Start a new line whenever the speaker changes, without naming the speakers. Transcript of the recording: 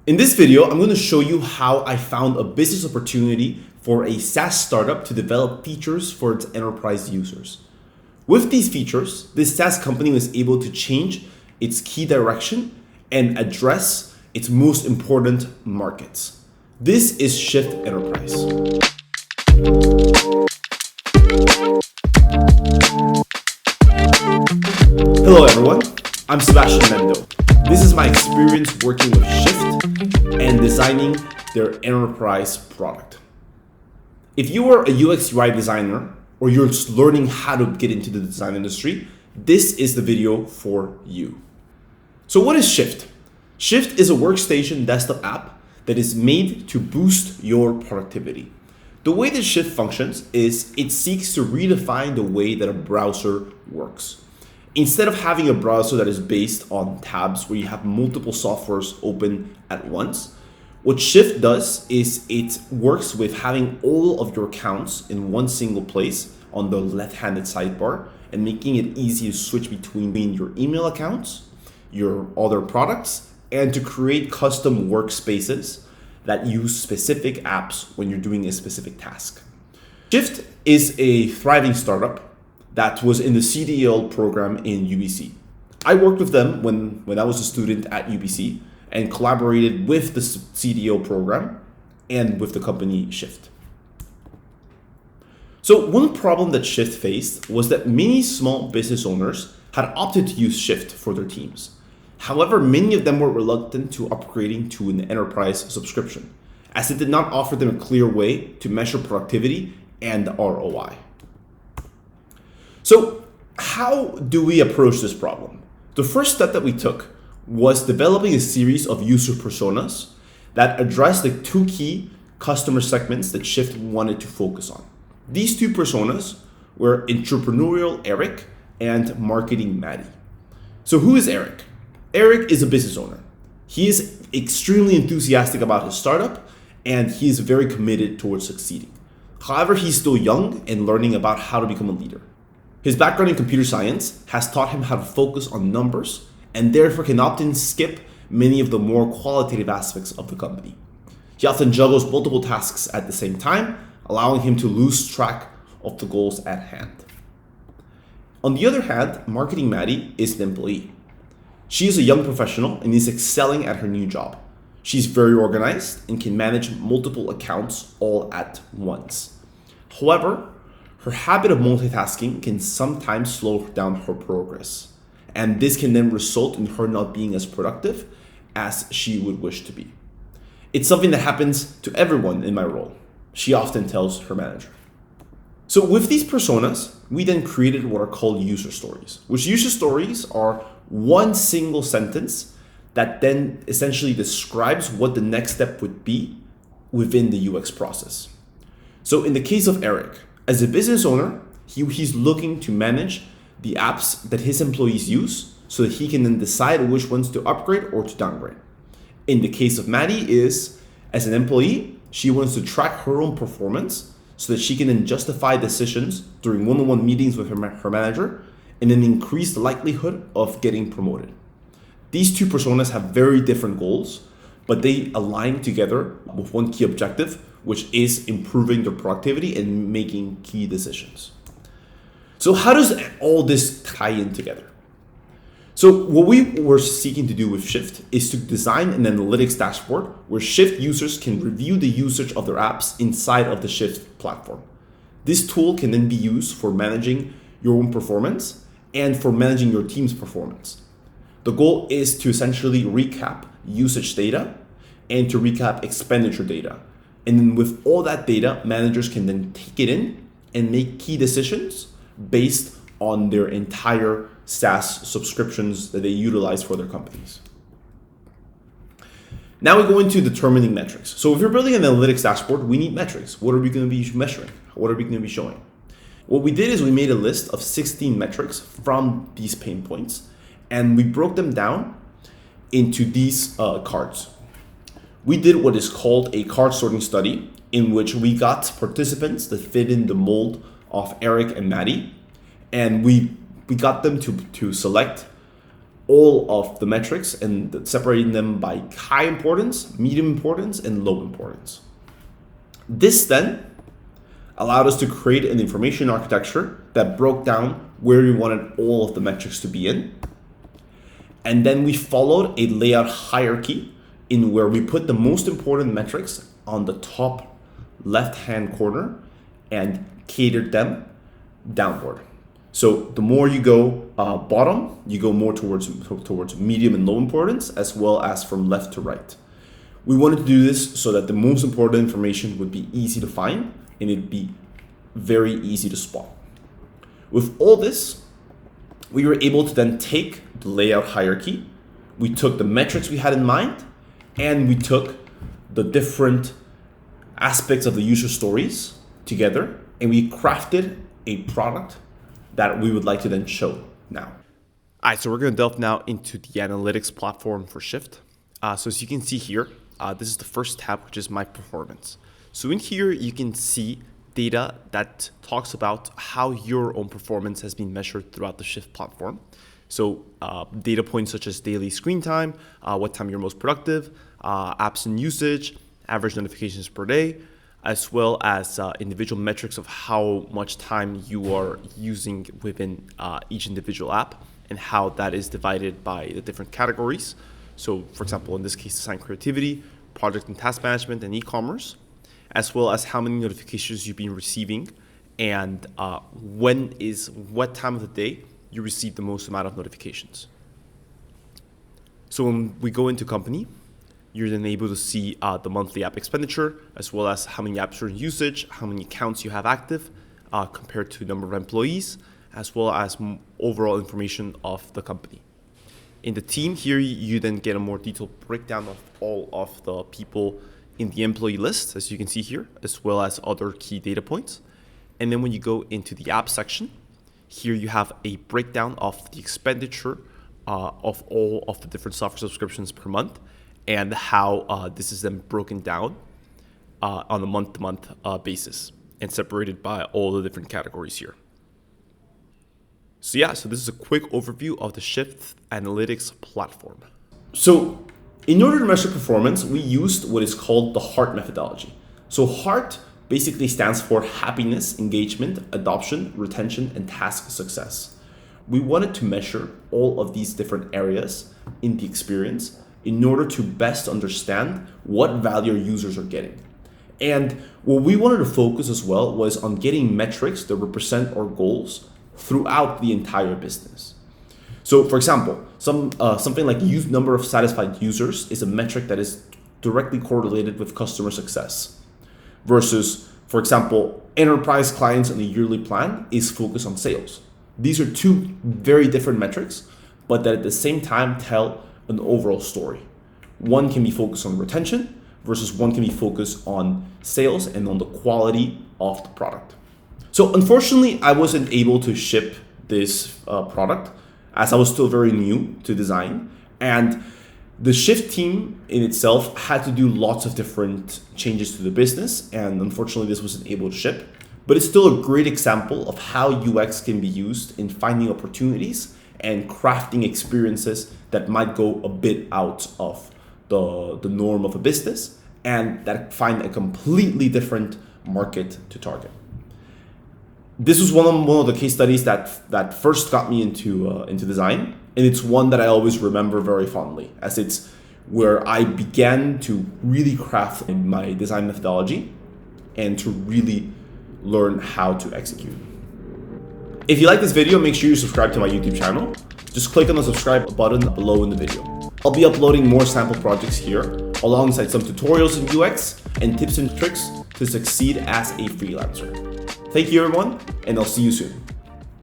In this video, I'm going to show you how I found a business opportunity for a SaaS startup to develop features for its enterprise users. With these features, this SaaS company was able to change its key direction and address its most important markets. This is Shift Enterprise. Hello everyone, I'm Sebastian Mendo. This is my experience working with Shift and designing their enterprise product. If you are a UX UI designer or you're just learning how to get into the design industry, this is the video for you. So what is Shift? Shift is a workstation desktop app that is made to boost your productivity. The way that Shift functions is it seeks to redefine the way that a browser works. Instead of having a browser that is based on tabs where you have multiple softwares open at once, what Shift does is it works with having all of your accounts in one single place on the left-handed sidebar and making it easy to switch between your email accounts, your other products, and to create custom workspaces that use specific apps when you're doing a specific task. Shift is a thriving startup that was in the CDL program in UBC. I worked with them when I was a student at UBC and collaborated with the CDO program and with the company Shift. So one problem that Shift faced was that many small business owners had opted to use Shift for their teams. However, many of them were reluctant to upgrading to an enterprise subscription, as it did not offer them a clear way to measure productivity and ROI. So how do we approach this problem? The first step that we took was developing a series of user personas that address the two key customer segments that Shift wanted to focus on. These two personas were entrepreneurial Eric and marketing Maddie. So who is Eric? Eric is a business owner. He is extremely enthusiastic about his startup and he is very committed towards succeeding. However, he's still young and learning about how to become a leader. His background in computer science has taught him how to focus on numbers and therefore can often skip many of the more qualitative aspects of the company. He often juggles multiple tasks at the same time, allowing him to lose track of the goals at hand. On the other hand, marketing Maddie is an employee. She is a young professional and is excelling at her new job. She's very organized and can manage multiple accounts all at once. However, her habit of multitasking can sometimes slow down her progress, and this can then result in her not being as productive as she would wish to be. It's something that happens to everyone in my role, she often tells her manager. So with these personas, we then created what are called user stories, which user stories are one single sentence that then essentially describes what the next step would be within the UX process. So in the case of Eric, as a business owner, he's looking to manage the apps that his employees use so that he can then decide which ones to upgrade or to downgrade. In the case of Maddie is, as an employee, she wants to track her own performance so that she can then justify decisions during one-on-one meetings with her manager and then increase the likelihood of getting promoted. These two personas have very different goals, but they align together with one key objective, which is improving their productivity and making key decisions. So how does all this tie in together? So what we were seeking to do with Shift is to design an analytics dashboard where Shift users can review the usage of their apps inside of the Shift platform. This tool can then be used for managing your own performance and for managing your team's performance. The goal is to essentially recap usage data and to recap expenditure data. And then with all that data, managers can then take it in and make key decisions based on their entire SaaS subscriptions that they utilize for their companies. Now we go into determining metrics. So if you're building an analytics dashboard, we need metrics. What are we going to be measuring? What are we going to be showing? What we did is we made a list of 16 metrics from these pain points, and we broke them down into these cards. We did what is called a card sorting study, in which we got participants that fit in the mold of Eric and Maddie, and we got them to select all of the metrics and separating them by high importance, medium importance, and low importance. This then allowed us to create an information architecture that broke down where we wanted all of the metrics to be in. And then we followed a layout hierarchy in where we put the most important metrics on the top left-hand corner and catered them downward. So the more you go bottom, you go more towards medium and low importance, as well as from left to right. We wanted to do this so that the most important information would be easy to find and it'd be very easy to spot. With all this, we were able to then take the layout hierarchy, we took the metrics we had in mind, and we took the different aspects of the user stories together, and we crafted a product that we would like to then show now. All right, so we're going to delve now into the analytics platform for Shift. So as you can see here, this is the first tab, which is My Performance. So in here, you can see data that talks about how your own performance has been measured throughout the Shift platform. So data points such as daily screen time, what time you're most productive, apps and usage, average notifications per day, as well as individual metrics of how much time you are using within each individual app and how that is divided by the different categories. So for example, in this case, design creativity, project and task management, and e-commerce, as well as how many notifications you've been receiving and what time of the day you receive the most amount of notifications. So when we go into company, you're then able to see the monthly app expenditure, as well as how many apps are in usage, how many accounts you have active compared to number of employees, as well as overall information of the company. In the team here, you then get a more detailed breakdown of all of the people in the employee list, as you can see here, as well as other key data points. And then when you go into the app section, here you have a breakdown of the expenditure of all of the different software subscriptions per month, and how this is then broken down on a month-to-month basis and separated by all the different categories here. So yeah, so this is a quick overview of the Shift Analytics platform. So in order to measure performance, we used what is called the HEART methodology. So HEART basically stands for happiness, engagement, adoption, retention, and task success. We wanted to measure all of these different areas in the experience in order to best understand what value our users are getting. And what we wanted to focus as well was on getting metrics that represent our goals throughout the entire business. So for example, something like number of satisfied users is a metric that is directly correlated with customer success. Versus, for example, enterprise clients on a yearly plan is focused on sales. These are two very different metrics, but that at the same time tell an overall story. One can be focused on retention versus one can be focused on sales and on the quality of the product. So unfortunately, I wasn't able to ship this product as I was still very new to design. And the Shift team in itself had to do lots of different changes to the business. And unfortunately, this wasn't able to ship. But it's still a great example of how UX can be used in finding opportunities and crafting experiences that might go a bit out of the norm of a business and that find a completely different market to target. This was one of the case studies that first got me into design, and it's one that I always remember very fondly, as it's where I began to really craft my design methodology and to really learn how to execute. If you like this video, make sure you subscribe to my YouTube channel. Just click on the subscribe button below in the video. I'll be uploading more sample projects here, alongside some tutorials in UX and tips and tricks to succeed as a freelancer. Thank you everyone, and I'll see you soon.